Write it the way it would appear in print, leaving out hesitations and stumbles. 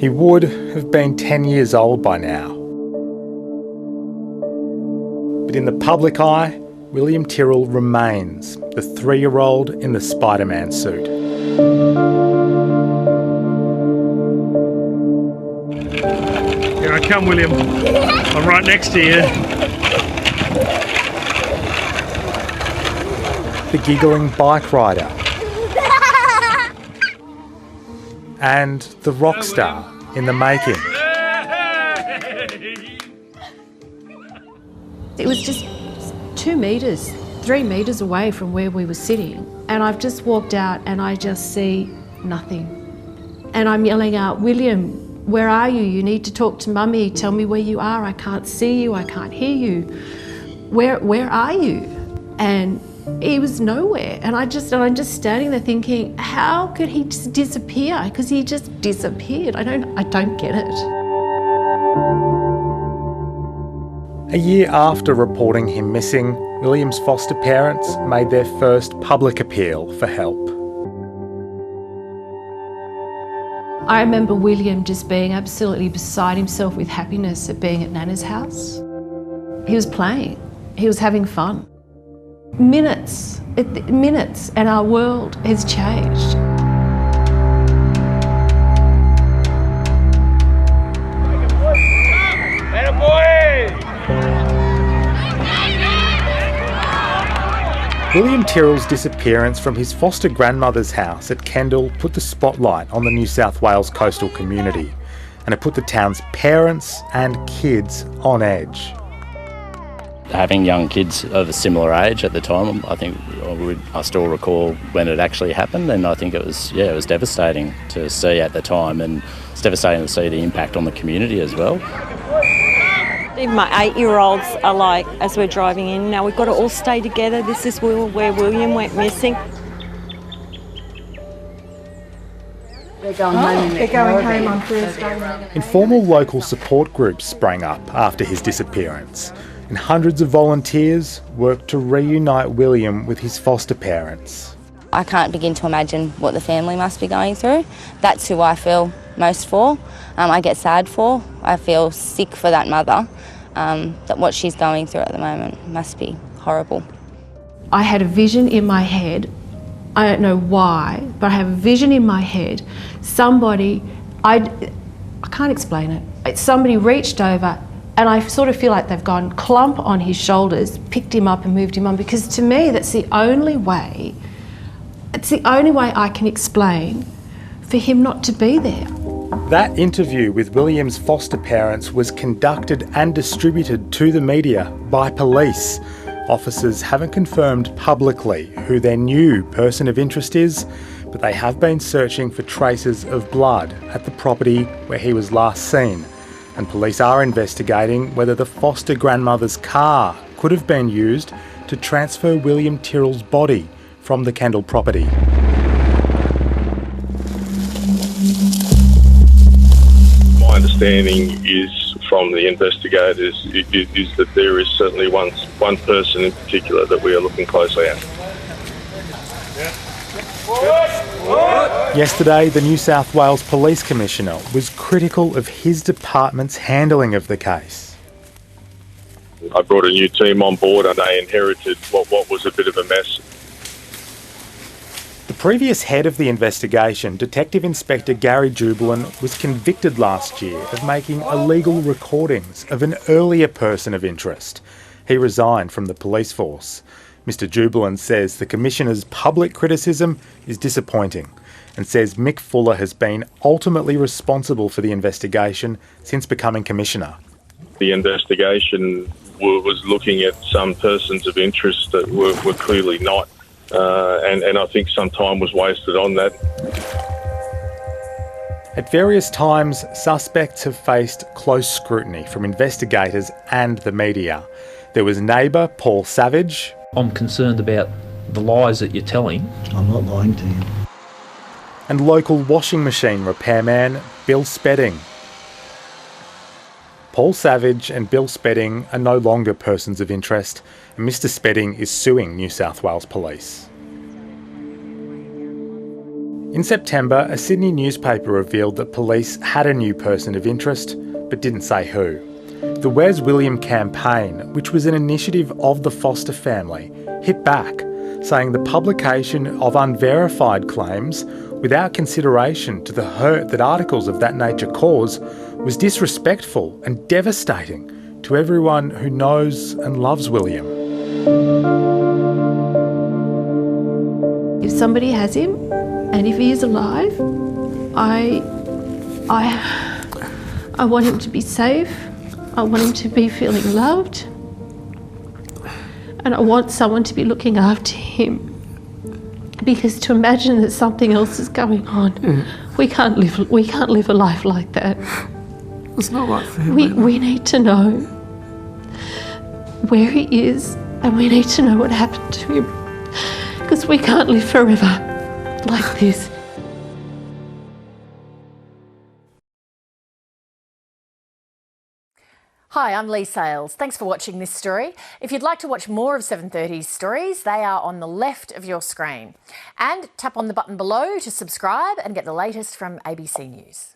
He would have been 10 years old by now. But in the public eye, William Tyrrell remains the 3-year-old in the Spider-Man suit. Here I come, William. I'm right next to you. The giggling bike rider. And the rock star in the making. It was just 2 metres, 3 metres away from where we were sitting, and I've just walked out and I just see nothing. And I'm yelling out, "William, where are you? You need to talk to Mummy. Tell me where you are. I can't see you. I can't hear you. Where are you?" And he was nowhere. And I'm just standing there thinking, how could he just disappear? Because he just disappeared. I don't get it. A year after reporting him missing, William's foster parents made their first public appeal for help. I remember William just being absolutely beside himself with happiness at being at Nana's house. He was playing. He was having fun. Minutes, and our world has changed. William Tyrrell's disappearance from his foster grandmother's house at Kendall put the spotlight on the New South Wales coastal community, and it put the town's parents and kids on edge. Having young kids of a similar age at the time, I still recall when it actually happened, and I think it was devastating to see at the time, and it's devastating to see the impact on the community as well. Even my 8-year-olds are like, as we're driving in, now we've got to all stay together. This is where William went missing. They're going home on Thursday. Informal local support groups sprang up after his disappearance, and hundreds of volunteers worked to reunite William with his foster parents. I can't begin to imagine what the family must be going through. That's who I feel most for. I get sad for. I feel sick for that mother, that what she's going through at the moment must be horrible. I had a vision in my head. I don't know why, but I have a vision in my head. I can't explain it. Somebody reached over, and I sort of feel like they've gone clump on his shoulders, picked him up and moved him on, because to me that's the only way, I can explain for him not to be there. That interview with William's foster parents was conducted and distributed to the media by police. Officers haven't confirmed publicly who their new person of interest is, but they have been searching for traces of blood at the property where he was last seen. And police are investigating whether the foster grandmother's car could have been used to transfer William Tyrrell's body from the Kendall property. My understanding is from the investigators is that there is certainly one person in particular that we are looking closely at. Yesterday, the New South Wales Police Commissioner was critical of his department's handling of the case. I brought a new team on board and they inherited what was a bit of a mess. The previous head of the investigation, Detective Inspector Gary Jubilant, was convicted last year of making illegal recordings of an earlier person of interest. He resigned from the police force. Mr Jubilant says the Commissioner's public criticism is disappointing and says Mick Fuller has been ultimately responsible for the investigation since becoming Commissioner. The investigation was looking at some persons of interest that were clearly not, and I think some time was wasted on that. At various times, suspects have faced close scrutiny from investigators and the media. There was neighbour Paul Savage. I'm concerned about the lies that you're telling. I'm not lying to you. And local washing machine repairman Bill Spedding. Paul Savage and Bill Spedding are no longer persons of interest, and Mr Spedding is suing New South Wales Police. In September, a Sydney newspaper revealed that police had a new person of interest, but didn't say who. The Where's William campaign, which was an initiative of the Foster family, hit back, saying the publication of unverified claims without consideration to the hurt that articles of that nature cause was disrespectful and devastating to everyone who knows and loves William. If somebody has him, and if he is alive, I want him to be safe. I want him to be feeling loved. And I want someone to be looking after him. Because to imagine that something else is going on, we can't live a life like that. It's not right for him. We need to know where he is, and we need to know what happened to him. Because we can't live forever like this. Hi, I'm Lee Sales. Thanks for watching this story. If you'd like to watch more of 730's stories, they are on the left of your screen. And tap on the button below to subscribe and get the latest from ABC News.